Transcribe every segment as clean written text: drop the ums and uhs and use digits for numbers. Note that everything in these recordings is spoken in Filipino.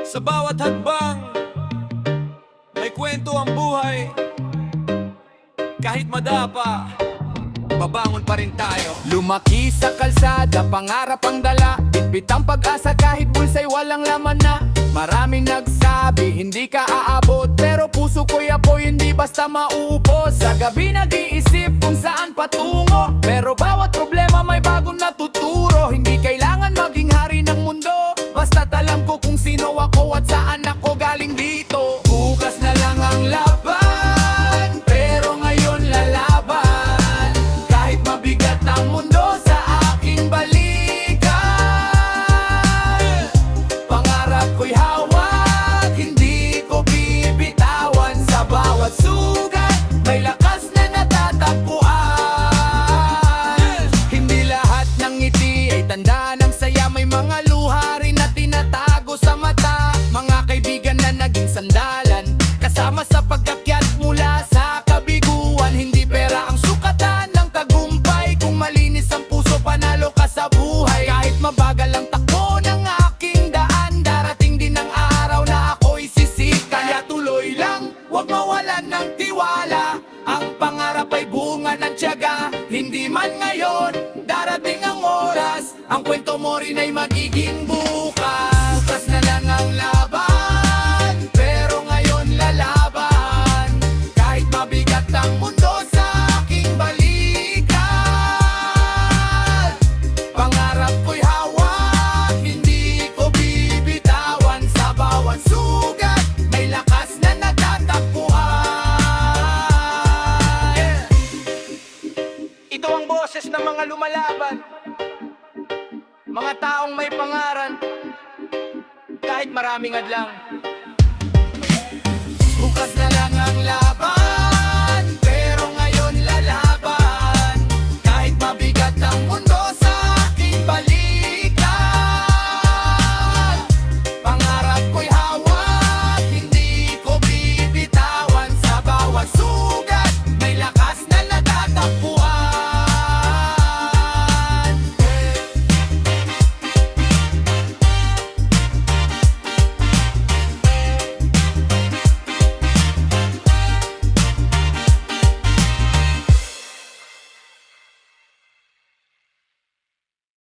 Sa bawat hadbang, may kwento ang buhay. Kahit madapa, babangon pa rin tayo. Lumaki sa kalsada, pangarap ang dala. Bitbit ang pag-asa kahit bulsa'y walang laman na. Maraming nagsabi, hindi ka aabot. Pero puso ko'y apoy, hindi basta mauupos. Sa gabi nag-iisip kung saan patungo. Pero bawat problema may bagong natuturo. Hindi kailangan maging hari ng mundo, basta't alam ko kung sino ako at saan ako galing dito. Bukas na lang ang laban, pero ngayon lalaban. Kahit mabigat ang mundo sa aking balikan, pangarap ko'y hawak, hindi ko bibitawan. Sa bawat sugat, may lakas na natatakbuhan. Hindi lahat ng ngiti ay tanda ng saya. May mga luha rin na tinatago sa mata. Mga kaibigan na naging sandalan, kasama sa pag-akyat mula sa kabiguan. Hindi pera ang sukatan ng tagumpay, kung malinis ang puso panalo ka sa buhay. Kahit mabagal ang takbo ng aking daan, darating din ang araw na ako'y sisikat. Kaya tuloy lang, huwag mawalan ng tiwala. Ang pangarap ay bunga ng tiyaga. Hindi man ngayon, darating ang oras. Ang kwento mo rin ay magiging bukas. Bukas na lang ang laban, pero ngayon lalaban. Kahit mabigat ang mundo sa aking balikan, pangarap ko'y hawak, hindi ko bibitawan. Sa bawat sugat, may lakas na natatakbuhan. Ito ang boses ng mga lumalaban, mga taong may pangaran, kahit maraming adlang. Bukas na lang ang laban, pero ngayon lalaban. Kahit mabigat ang mundo sa aking balikan, pangarap ko'y hawak, hindi ko bibitawan. Sa bawat sugat, may lakas na natatakbuhan.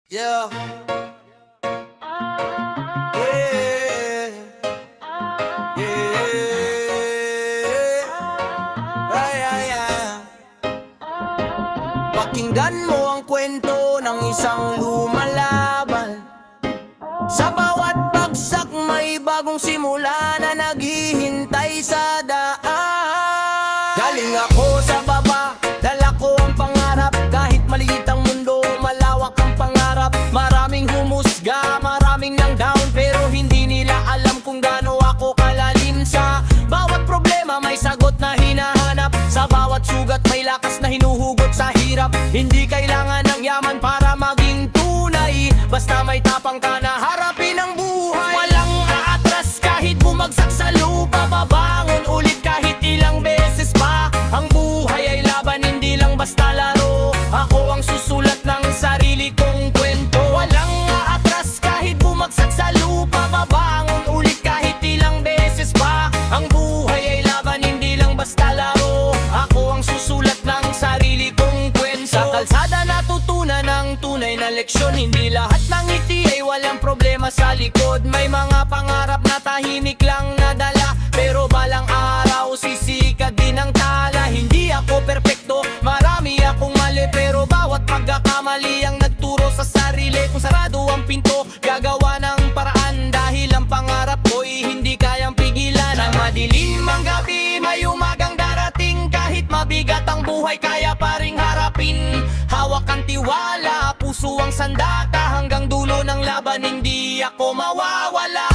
Yeah. Yeah. Yeah. Ay, ay, ay. Pakinggan mo ang kwento ng isang lumalaban. Sa bawat bagsak may bagong simula na naghihintay sa daan. Galing ako sa baba, dala ko ang pangarap. Kahit maliit ang mundo, malawak ang pangarap. Maraming humusga, maraming nang down, pero hindi nila alam kung gaano ako kalalim. Sa bawat problema may sagot na hinahanap. Sa bawat sugat may lakas na hinuhugot sa hirap. Hindi kailangan ng yaman para maging tunay, basta may tapang ka na harapin ang buhay. Walang aatras kahit bumagsak sa lupa, babangon ulit kahit ilang beses pa. Ang buhay ay laban, hindi lang basta laro. Ako ang susulat ng sarili kong kwento. Walang aatras kahit bumagsak sa lupa, babangon ulit kahit ilang beses pa. Ang buhay ay laban, hindi lang basta laro. Ako ang susulat ng sarili kong kwento. Sa kalsada natutunan ng tunay na leksyon. Hindi lahat ng ngiti ay walang problema sa likod. May mga pangarap na tahimik lang nadala, pero balang araw sisikat din ang tala. Hindi ako perpekto, marami akong mali, pero bawat pagkakamali ang nagturo sa sarili. Kung sarado ang pinto, gagawa ng paraan. Dahil ang pangarap ko'y hindi kayang pigilan. Sa madilim ang gabi, may umagang darating. Kahit mabigat ang buhay, kaya pa ring harapin. Hawak ang tiwala, puso ang sandata. Hanggang dulo ng laban, hindi ako mawawala.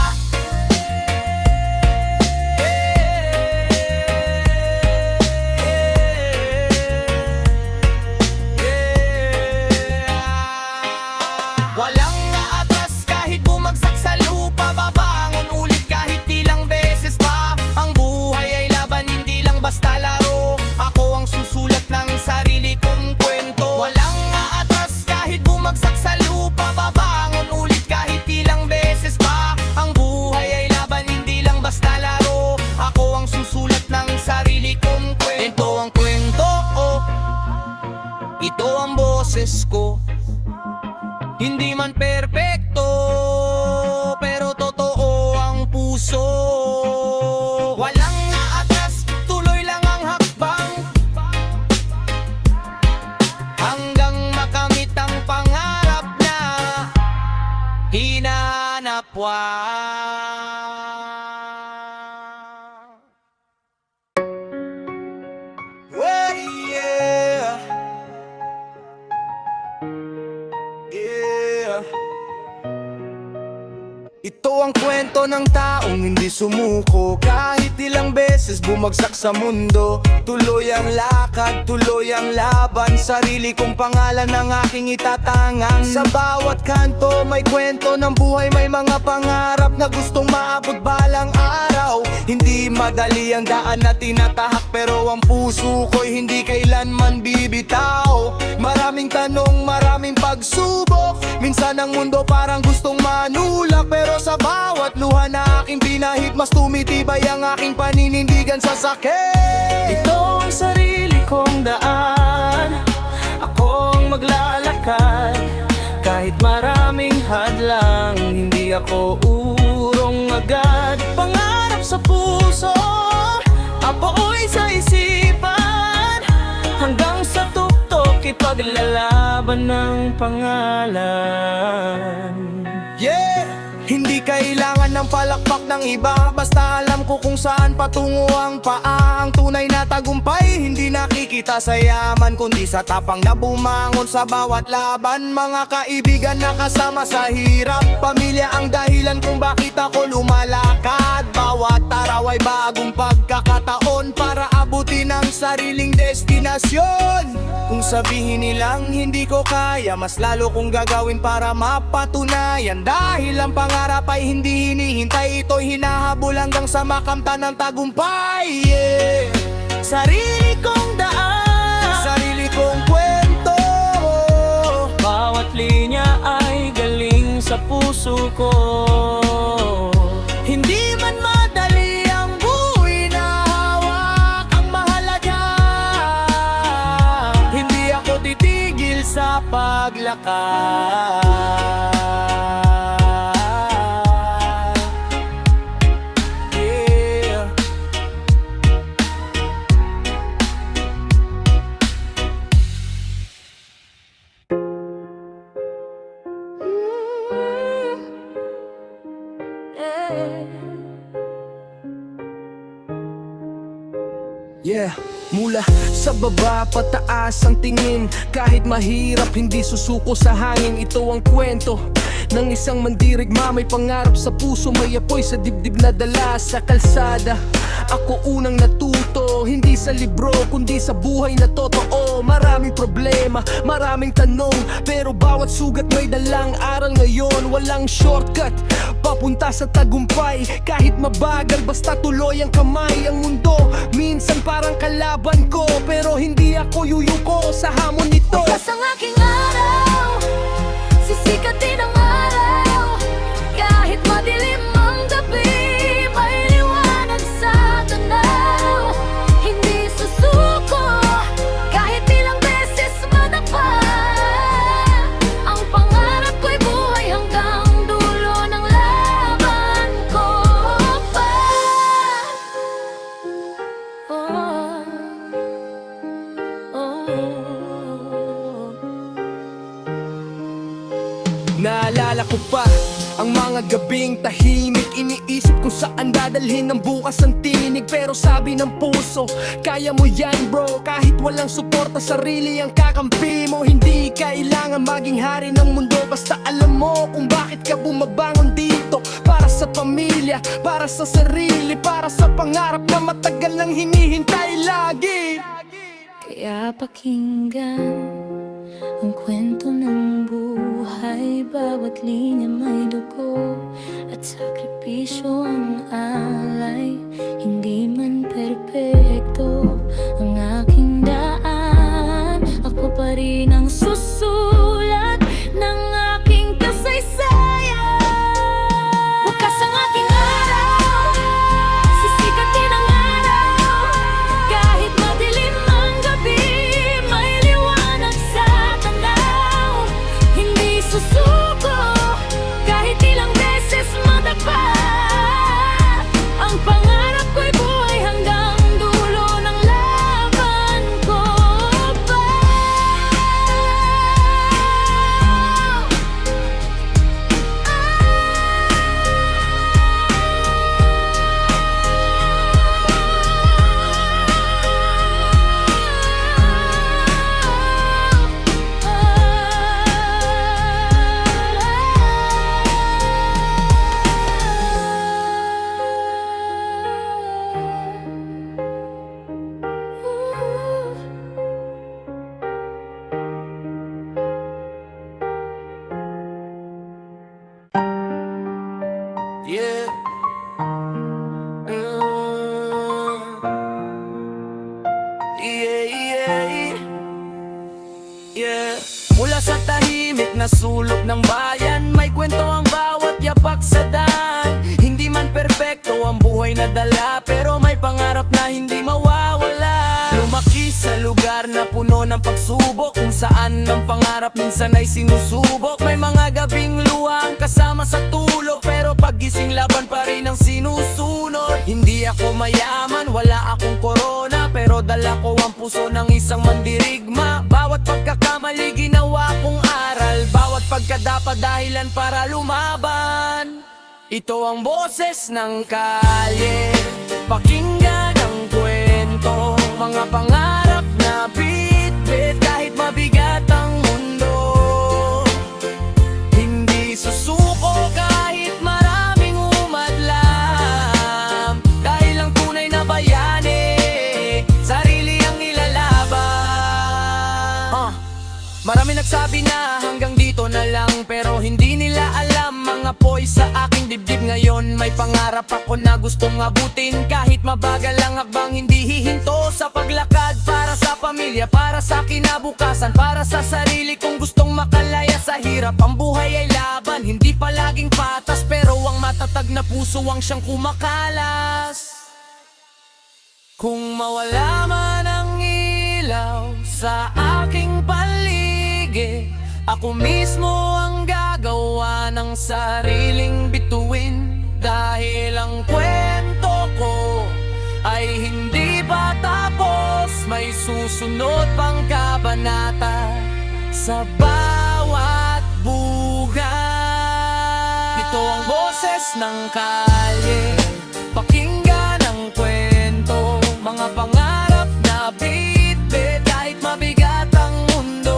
Walang aatras kahit bumagsak sa lupa, babangon ulit kahit ilang beses pa. Ang buhay ay laban, hindi lang basta laro. Ako ang susulat ng sarili kong kwento. Walang aatras kahit bumagsak sa lupa, babangon ulit kahit ilang beses pa. hinanapwa. Well, yeah. Yeah. Ito ang kwento ng taong hindi sumuko. Kahit ilang beses bumagsak sa mundo, tuloy ang lakad, tuloy ang laban. Sarili kong pangalan ang aking itatangan. Sa bawat kanto may kwento ng buhay. May mga pangarap na gustong maabot balang araw. Hindi madali ang daan na tinatahak, pero ang puso ko'y hindi kailanman bibitaw. Maraming tanong, maraming pagsubok. Minsan ang mundo parang gustong manulak, pero sa bawat luha na aking binahid, mas tumitibay ang aking paninindigan sa sakit. Ito ang sarili kong daan, akong maglalakad. Kahit maraming hadlang, hindi ako urong agad. Pangarap sa puso, apoy sa isipan, hanggang sa tuktok ipaglalaban ng pangalan. Yeah! Hindi kailangan ng palakpak ng iba, basta alam ko kung saan patungo ang paa. Ang tunay na tagumpay, hindi nakikita sa yaman, kundi sa tapang na bumangon sa bawat laban. Mga kaibigan na kasama sa hirap, pamilya ang dahilan kung bakit ako lumalakad. Bawat araw ay bagong pagkakataon para abutin ang sariling destinasyon. Kung sabihin nilang hindi ko kaya, mas lalo kong gagawin para mapatunayan. Dahil ang pangarap ay hindi hinihintay, ito'y hinahabol hanggang sa makamtan ng tagumpay. Yeah. Sarili kong daan, sarili kong kwento, bawat linya ay galing sa puso ko. Hindi man madali ang buhay na hawak ang mahalaga. Hindi ako titigil sa paglakad. Yeah. Yeah, mula sa baba pataas ang tingin. Kahit mahirap hindi susuko sa hangin. Ito ang kwento ng isang mandirigma. May pangarap sa puso, may apoy sa dibdib na dala sa kalsada. Ako unang natuto, hindi sa libro kundi sa buhay na totoo. Maraming problema, maraming tanong, pero bawat sugat may dalang aral ngayon. Walang shortcut papunta sa tagumpay, kahit mabagal basta tuloy ang kamay. Ang mundo minsan parang kalaban ko, pero hindi ako yuyuko sa hamon nito. Bukas ang aking araw, sisikat din ang araw. Kahit madilim ang gabi, may liwanag sa tanaw. Hindi susuko, kahit ilang beses madapa. Ang pangarap ko'y buhay hanggang dulo ng laban ko pa. Naalala ko pa ang mga gabing tahimik, iniisip kung saan dadalhin ng bukas ang tinig. Pero sabi ng puso, kaya mo yan bro. Kahit walang suporta, sarili ang kakampi mo. Hindi kailangan maging hari ng mundo, basta alam mo kung bakit ka bumabangon dito. Para sa pamilya, para sa sarili, para sa pangarap na matagal nang hinihintay lagi. Kaya pakinggan ang kwento ng buhay. Bawat linya may dugo at sakripisyo ang alay. Hindi man perpekto ang aking daan, ako pa rin ang susulat ng aking kasaysayan. Bukas ang aking araw, sisikat din ang araw. Kahit madilim ang gabi, may liwanag sa tanaw. Hindi susuko, kahit ilang beses madapa. Yeah. Yeah, yeah, yeah. Mula sa tahimik na sulok ng bayan, may kwento ang bawat yapak sa daan. Hindi man perpekto ang buhay na dala, pero may pangarap na hindi mawawala. Lumaki sa lugar na puno ng pagsubok, kung saan ang pangarap minsan ay sinusubok. May mga gabing luwang kasama sa tulog, pero paggising laban pa rin ang sinusunod. Hindi ako mayaman, wala akong korona, pero dala ko ang puso ng isang mandirigma. Bawat pagkakamali ginawa kong aral, bawat pagkadapa dahilan para lumaban. Ito ang boses ng kalye, pakinggan ang kwento, mga pangarap na bitbit kahit mabigat ang mundo. Hindi susuko kahit maraming umadlam, dahil ang tunay na bayani, sarili ang ilalaban. Marami nagsabi na hanggang dito na lang, pero hindi nila alam mga poy sa aking dibdib ngayon. May pangarap ako na gustong abutin, kahit mabagal ang hakbang hindi hihinto sa paglakad. Para sa pamilya, para sa kinabukasan, para sa sarili kong gustong makalaya sa hirap. Ang buhay ay laban, hindi palaging patas, pero ang matatag na puso ang siyang kumakalas. Kung mawala man ang ilaw sa aking paligid, ako mismo ang gagawa ng sariling bituin. Dahil ang kwento ko ay hindi pa tapos, may susunod pang kabanata sa bawat buhay. Ito ang boses ng kalye, pakinggan ang kwento, mga pangarap na bitbit kahit mabigat ang mundo.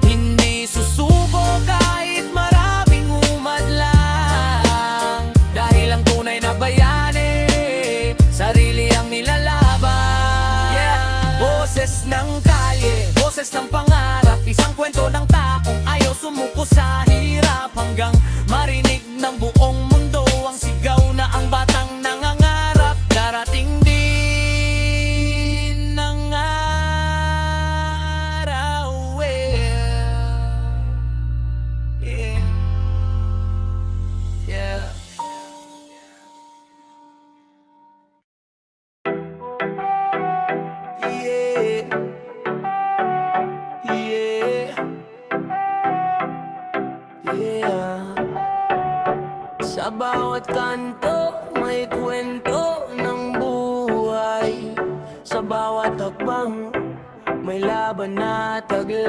Hindi susuko kahit maraming umadlang, dahil ang tunay na bayani, sarili ang nilalaban. Yeah. Boses ng kalye, boses ng pangarap, isang kwento ng taong ayaw sumuko sa hirap, hanggang marinig ng buong mundo ang sigaw na ang batang nangangarap. Darating din ng araw, yeah. Yeah. Yeah. Yeah. Yeah. Sa bawat kanto may kwento ng buhay, sa bawat hakbang may laban na taglay.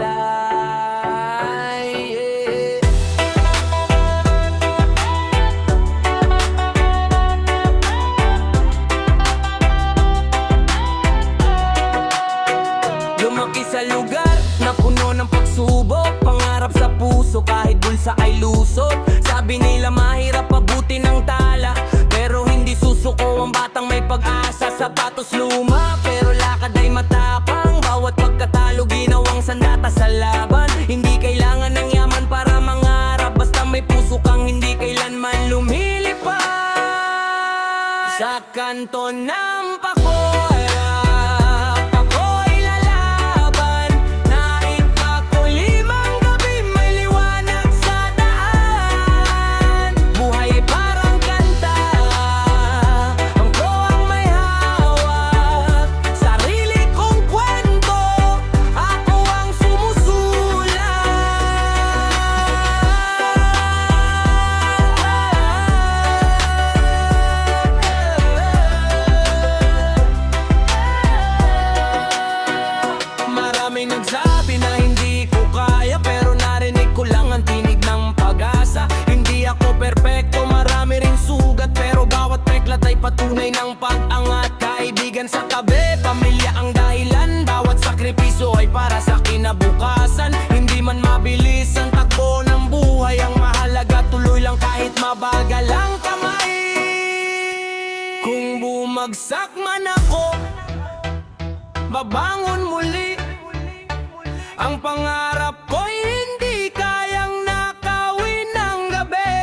Yeah. Lumaki sa lugar na puno ng pagsubok, pangarap sa puso kahit bulsa ay lusot. Sabi nila mahirap abutin ng tala, pero hindi susuko ang batang may pag-asa. Sapatos luma pero lakad ay matapang, bawat pagkatalo ginawang sandata sa laban. Hindi kailangan ng yaman para mangarap, basta may puso kang hindi kailanman lumilipad. Sa kanto ng pakoharap, ako'y lalaban. Nait ako limang gabi, may liwanag sa daan. Buhay parang kanta, angko ang may hawak. Sarili kong kwento, ako ang sumusulat. Maraming nagsabi na hindi ko kaya, pero narinig ko lang ang tinig ng pag-asa. Hindi ako perpekto, marami ring sugat, pero bawat peklat ay patunay ng pag-angat. Kaibigan sa tabi, pamilya ang dahilan, bawat sakripisyo ay para sa kinabukasan. Hindi man mabilis ang takbo ng buhay, ang mahalaga tuloy lang kahit mabagal ang kamay. Kung bumagsak man ako, babangon muli. Ang pangarap ko'y hindi kayang nakawin ng gabi.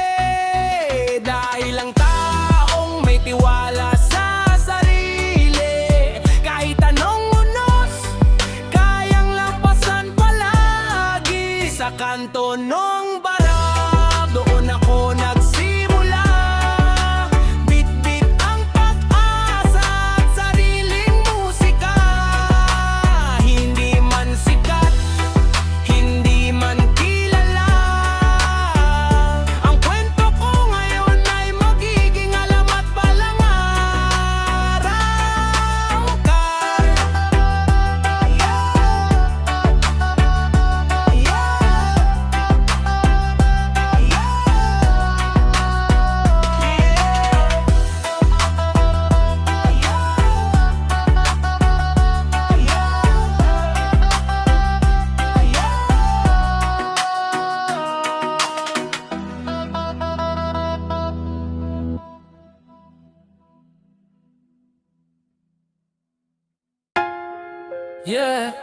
Yeah.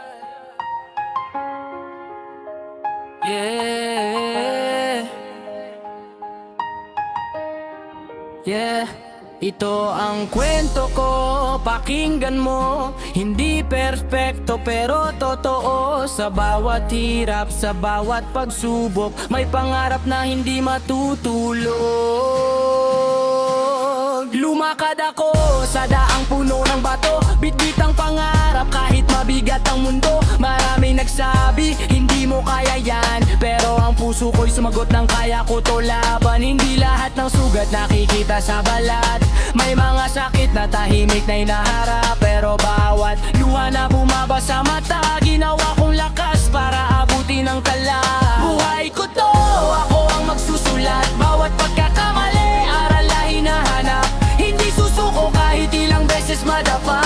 Yeah. Yeah. Ito ang kwento ko, pakinggan mo. Hindi perfecto pero totoo. Sa bawat hirap, sa bawat pagsubok, may pangarap na hindi matutulog. Lumakad ako sa daang puno ng bato, bitbit ang pangarap kahit mabigat ang mundo. Maraming nagsabi, hindi mo kaya yan, pero ang puso ko'y sumagot ng kaya ko to laban. Hindi lahat ng sugat nakikita sa balat. May mga sakit na tahimik na hinaharap, pero bawat luha na bumaba sa mata, ginawa kong lakas para abutin ang tala. Buhay ko to, ako ang magsusulat. Bawat pagkakamali, aral na hinahanap. Hindi susuko kahit ilang beses madapa,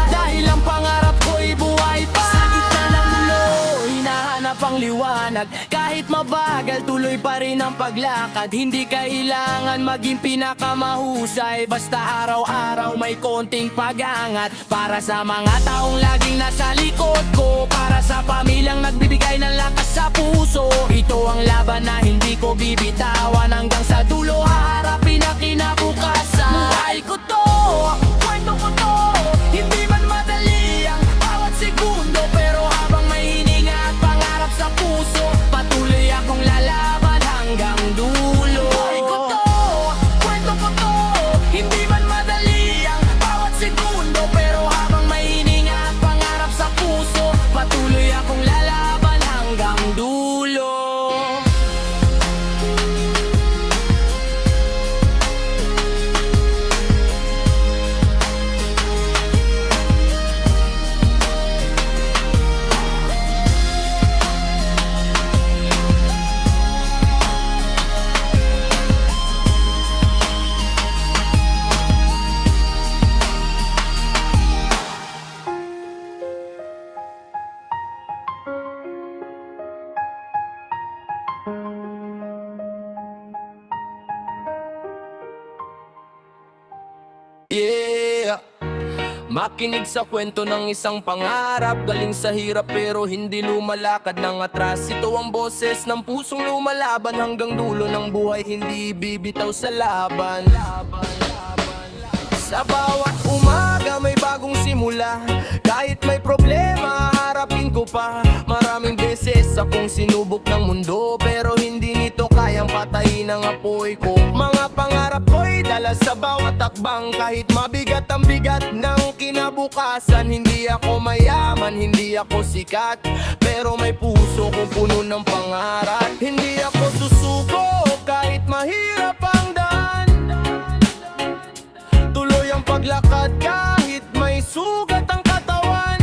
dahil ang pangarap ko'y buhay pa. Sa gitna ng mulo, hinahanap ang liwanag. Kahit mabagal, tuloy pa rin ang paglakad. Hindi kailangan maging pinakamahusay, basta araw-araw may konting pag-angat. Para sa mga taong laging nasa likod ko, para sa pamilyang nagbibigay ng lakas sa puso. Ito ang laban na hindi ko bibitawan, hanggang sa dulo haharapin ang kinabukasan. Buhay ko to, kwento ko to, hindi man madali ang bawat segundo, pero habang may hininga at pangarap sa puso, patuloy akong lalaban hanggang dulo. Buhay ko to, kwento ko to, hindi man madali ang bawat segundo, pero habang may hininga at pangarap sa puso, patuloy akong lalaban hanggang dulo. Yeah. Makinig sa kwento ng isang pangarap, galing sa hirap pero hindi lumalakad ng atras. Ito ang boses ng pusong lumalaban hanggang dulo ng buhay, hindi bibitaw sa laban. Sa bawat umaga may bagong simula, kahit may problema harapin ko pa. Maraming beses akong sinubok ng mundo, pero hindi nito kayang patayin ang apoy ko. Mga pangarap ko'y dala sa bawat takbang, kahit mabigat ang bigat ng kinabukasan. Hindi ako mayaman, hindi ako sikat, pero may puso kong puno ng pangarap. Hindi ako susuko kahit mahirap ang daan, tuloy ang paglakad kahit may sugat ang katawan.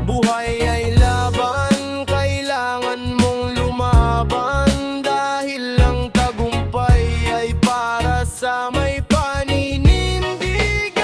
Buhay ay laban, kailangan mong lumaban, dahil ang tagumpay ay para sa may paninindigan.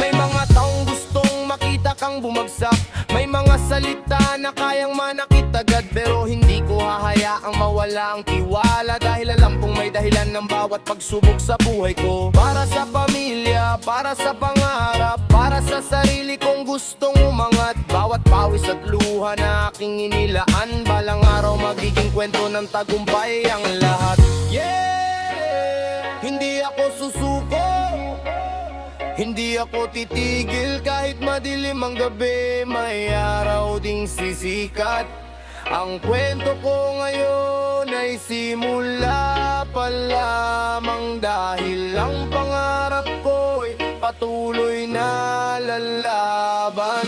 May mga taong gustong makita kang bumagsak, may mga salita na kayang manakit agad, pero hindi ko hahayaang mawala ang tiwala, dahil alam kong may dahilan ng bawat pagsubok sa buhay ko. Para sa pamilya, para sa pangarap, para sa sarili kong gustong umangat. Bawat pawis at luha na aking inilaan, balang araw magiging kwento ng tagumpay ang lahat. Yeah! Hindi ako susuko, hindi ako titigil kahit madilim ang gabi, may araw ding sisikat. Ang kwento ko ngayon ay simula pa lamang, dahil ang pangarap ko'y patuloy na lalaban.